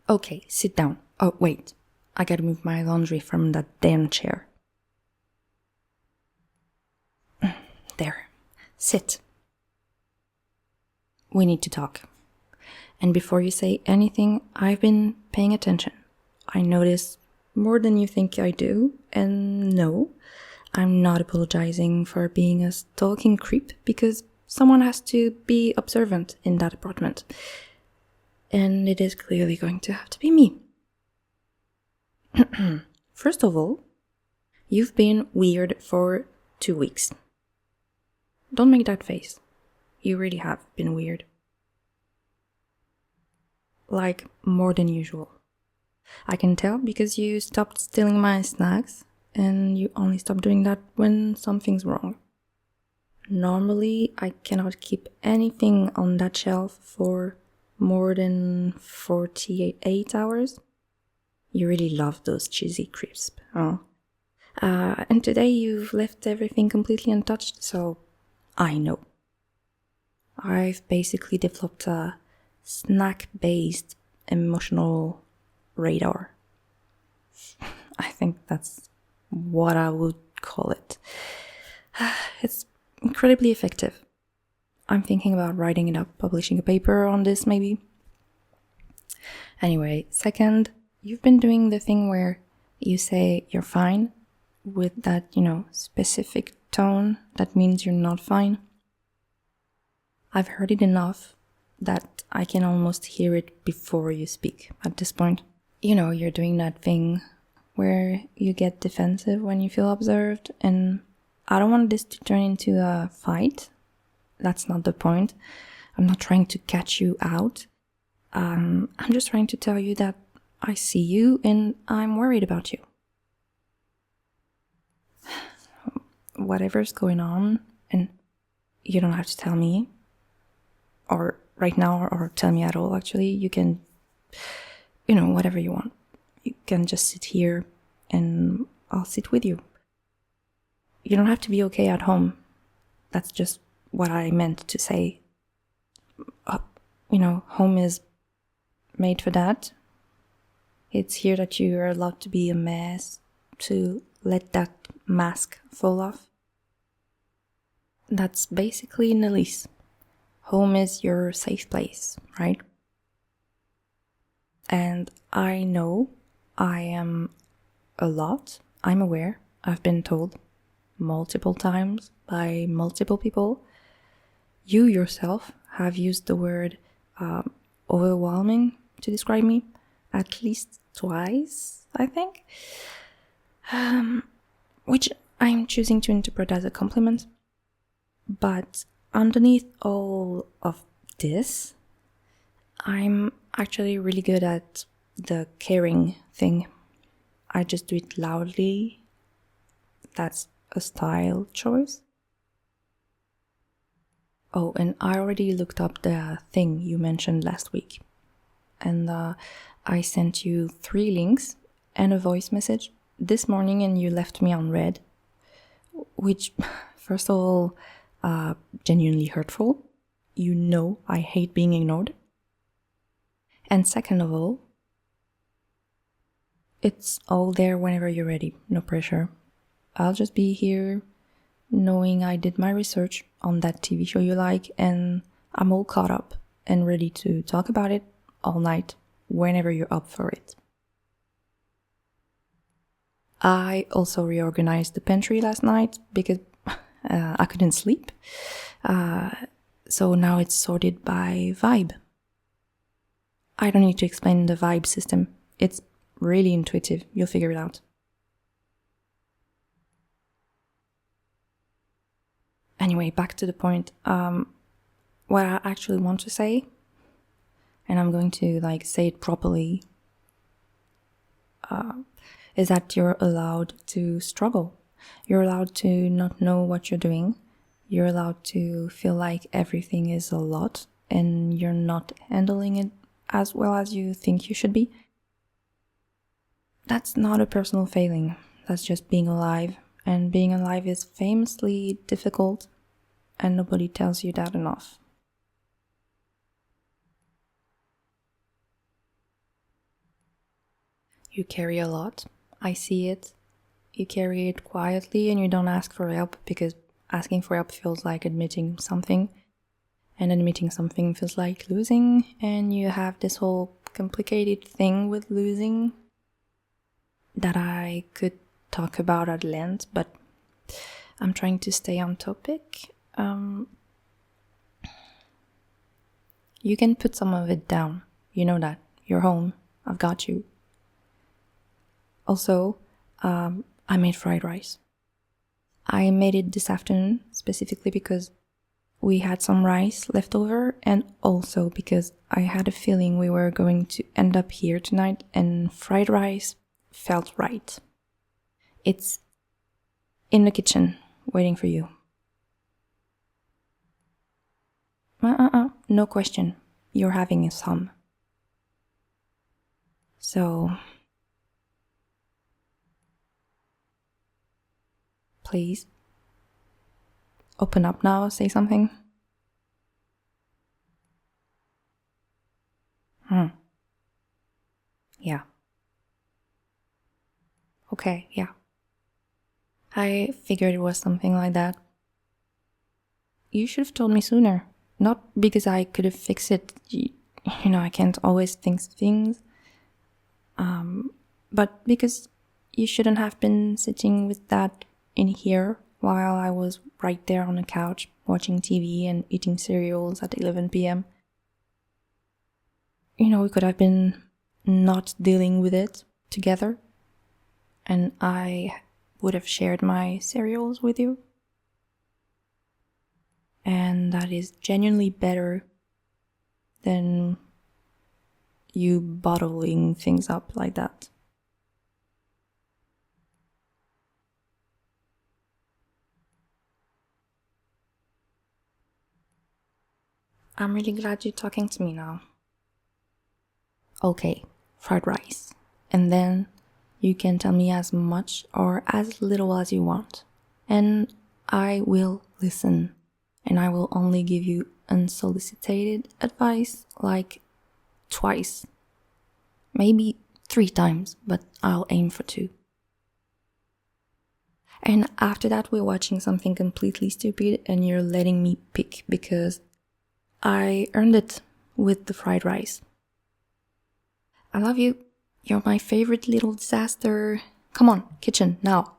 Okay, sit down. Oh, wait. I gotta move my laundry from that damn chair. There. Sit. We need to talk. And before you say anything, I've been paying attention. I notice more than you think I do, and no, I'm not apologizing for being a stalking creep because someone has to be observant in that apartment. And it is clearly going to have to be me. First of all, you've been weird for 2 weeks. Don't make that face. You really have been weird. Like, more than usual. I can tell because you stopped stealing my snacks, and you only stop doing that when something's wrong. Normally, I cannot keep anything on that shelf for more than 48 hours. You really love those cheesy crisps, huh? And today you've left everything completely untouched, so I know. I've basically developed a snack-based emotional radar. I think that's what I would call it. It's incredibly effective. I'm thinking about writing it up, publishing a paper on this maybe. Anyway, second, you've been doing the thing where you say you're fine with that, specific tone that means you're not fine. I've heard it enough that I can almost hear it before you speak at this point. You're doing that thing where you get defensive when you feel observed, and I don't want this to turn into a fight. That's not the point. I'm not trying to catch you out. I'm just trying to tell you that I see you and I'm worried about you. Whatever's going on, and you don't have to tell me, or right now, or tell me at all, actually. You can, whatever you want. You can just sit here and I'll sit with you. You don't have to be okay at home. That's just what I meant to say. Home is made for that. It's here that you are allowed to be a mess, to let that mask fall off. That's basically in the lease. Home is your safe place, right? And I know I am a lot. I'm aware. I've been told multiple times by multiple people. You yourself have used the word overwhelming to describe me at least twice, I think. Which I'm choosing to interpret as a compliment. But underneath all of this, I'm actually really good at the caring thing. I just do it loudly. That's a style choice. Oh, and I already looked up the thing you mentioned last week. And I sent you 3 links and a voice message this morning, and you left me on read. Which, first of all, genuinely hurtful. I hate being ignored. And second of all, it's all there whenever you're ready. No pressure. I'll just be here knowing I did my research on that TV show you like, and I'm all caught up and ready to talk about it all night whenever you're up for it. I also reorganized the pantry last night because I couldn't sleep. So now it's sorted by vibe. I don't need to explain the vibe system. It's really intuitive. You'll figure it out. Anyway, back to the point. What I actually want to say, and I'm going to say it properly, is that you're allowed to struggle. You're allowed to not know what you're doing. You're allowed to feel like everything is a lot and you're not handling it as well as you think you should be. That's not a personal failing. That's just being alive. And being alive is famously difficult, and nobody tells you that enough. You carry a lot. I see it. You carry it quietly and you don't ask for help because asking for help feels like admitting something. And admitting something feels like losing. And you have this whole complicated thing with losing that I could talk about at length, but I'm trying to stay on topic. You can put some of it down. You know that. You're home. I've got you. Also, I made fried rice. I made it this afternoon specifically because we had some rice left over and also because I had a feeling we were going to end up here tonight and fried rice felt right. It's in the kitchen waiting for you. No question. You're having some. So, please, open up now, say something. Yeah. Okay, yeah. I figured it was something like that. You should have told me sooner. Not because I could have fixed it. You know, I can't always fix things. But because you shouldn't have been sitting with that in here while I was right there on the couch watching TV and eating cereals at 11 p.m. You know, we could have been not dealing with it together. And I would have shared my cereals with you. And that is genuinely better than you bottling things up like that. I'm really glad you're talking to me now. Okay, fried rice. And then you can tell me as much or as little as you want. And I will listen. And I will only give you unsolicited advice like twice. Maybe 3 times, but I'll aim for 2. And after that we're watching something completely stupid and you're letting me pick because I earned it with the fried rice. I love you. You're my favorite little disaster. Come on, kitchen, now.